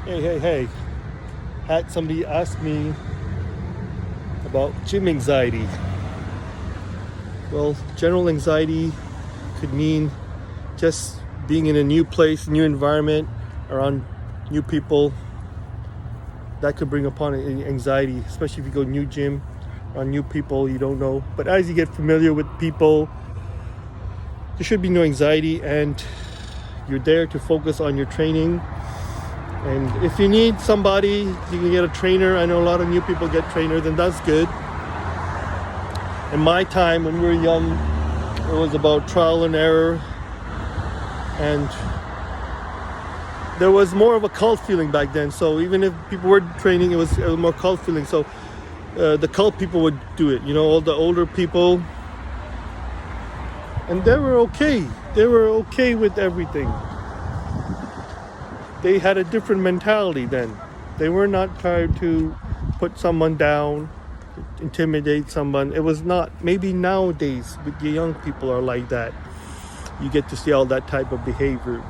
Hey. Had somebody ask me about gym anxiety. Well, general anxiety could mean just being in a new place, new environment, around new people. That could bring upon anxiety, especially if you go new gym, on new people you don't know. But as you get familiar with people, there should be no anxiety, and you're there to focus on your training. And if you need somebody, you can get a trainer. I know a lot of new people get trainers, and that's good. In my time, when we were young, it was about trial and error, and there was more of a cult feeling back then. So even if people were training, it was more cult feeling. So the cult people would do it, all the older people, and they were okay. They were okay with everything. They had a different mentality then. They were not trying to put someone down, intimidate someone. It was not. Maybe nowadays, with the young people are like that. You get to see all that type of behavior.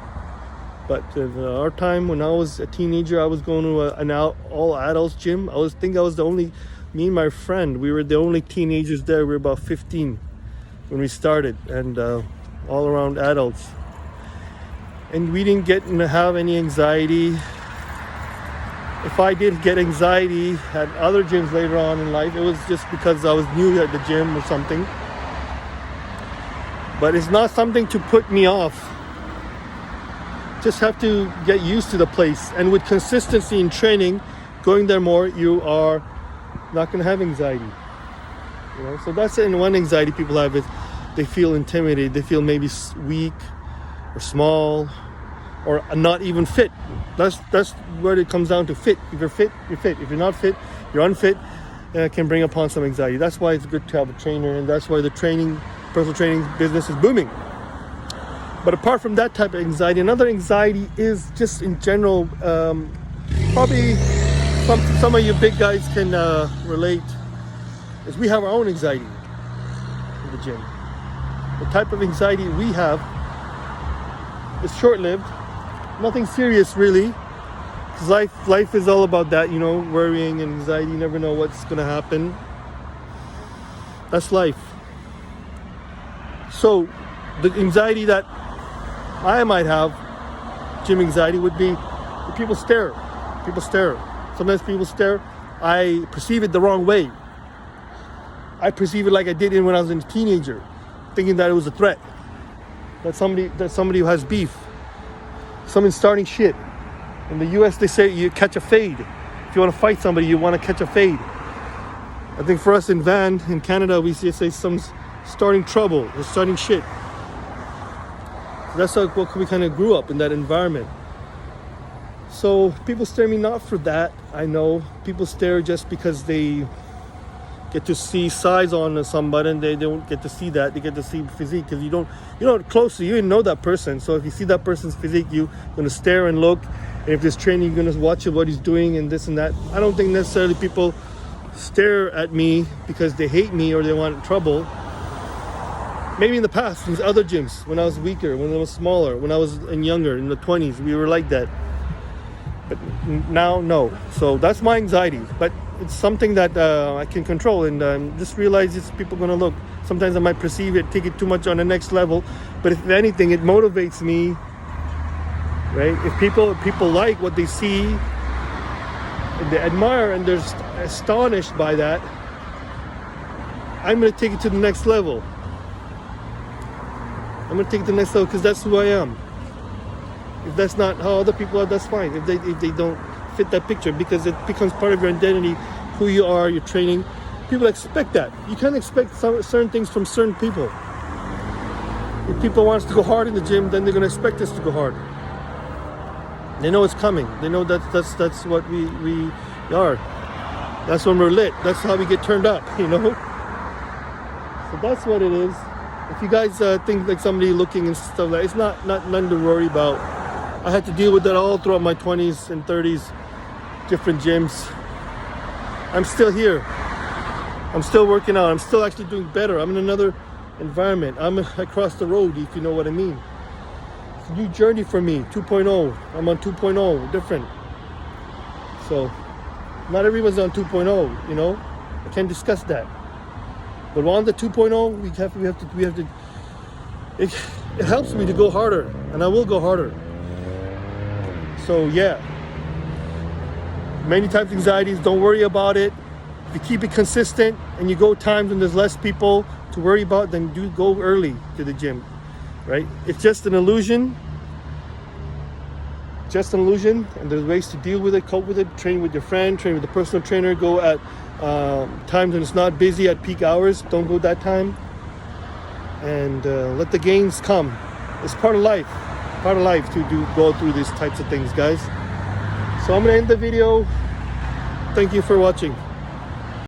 But in our time, when I was a teenager, I was going to an all adults gym. I was the only, me and my friend, we were the only teenagers there. We were about 15 when we started, and all around adults. And we didn't have any anxiety. If I did get anxiety at other gyms later on in life, it was just because I was new at the gym or something. But it's not something to put me off. Just have to get used to the place. And with consistency in training, going there more, you are not going to have anxiety. So that's one anxiety people have, is they feel intimidated. They feel maybe weak or small, or not even fit. That's where it comes down to fit. If you're fit, you're fit. If you're not fit, you're unfit, and it can bring upon some anxiety. That's why it's good to have a trainer, and that's why the personal training business is booming. But apart from that type of anxiety, another anxiety is just in general, probably some of you big guys can relate, is we have our own anxiety in the gym. The type of anxiety we have is short-lived, nothing serious really, because life is all about that, worrying and anxiety. You never know what's going to happen. That's life. So the anxiety that I might have, gym anxiety, would be if people stare. Sometimes people stare. I perceive it the wrong way. I perceive it like I did it when I was a teenager, thinking that it was a threat. That somebody who has beef, someone's starting shit. In the US, they say you catch a fade. If you want to fight somebody, you want to catch a fade. I think for us in Canada, we say someone's starting trouble, they're starting shit. That's what we kind of grew up in, that environment. So people stare at me not for that. I know people stare just because they get to see size on somebody, and they don't get to see that. They get to see physique, because closely, you didn't know that person. So if you see that person's physique, you're going to stare and look. And if there's training, you're going to watch what he's doing and this and that. I don't think necessarily people stare at me because they hate me or they want trouble. Maybe in the past, in other gyms, when I was weaker, when I was smaller, when I was younger, in the 20s, we were like that. But now, no. So that's my anxiety. But it's something that I can control, and just realize it's people going to look. Sometimes I might perceive it, take it too much on the next level. But if anything, it motivates me, right? If people like what they see, and they admire, and they're astonished by that, I'm going to take it to the next level. I'm going to take it to the next level, because that's who I am. If that's not how other people are, that's fine. If they don't fit that picture, because it becomes part of your identity, who you are, your training. People expect that. You can't expect certain things from certain people. If people want us to go hard in the gym, then they're going to expect us to go hard. They know it's coming. They know that's what we are. That's when we're lit. That's how we get turned up, So that's what it is. If you guys think like somebody looking and stuff like, it's not nothing to worry about. I had to deal with that all throughout my 20s and 30s, different gyms. I'm still here. I'm still working out. I'm still actually doing better. I'm in another environment. I'm across the road, if you know what I mean. It's a new journey for me, 2.0. I'm on 2.0, different. So not everyone's on 2.0, you know. I can't discuss that. But on the 2.0, we have to. It helps me to go harder, and I will go harder. So yeah, many types of anxieties. Don't worry about it. If you keep it consistent, and you go times when there's less people to worry about, then do go early to the gym, right? It's just an illusion. Just an illusion, and there's ways to deal with it, cope with it. Train with your friend, train with a personal trainer. Go at times when it's not busy at peak hours. Don't go that time, and let the gains come. It's part of life. Part of life to go through these types of things, guys. So I'm gonna end the video. Thank you for watching.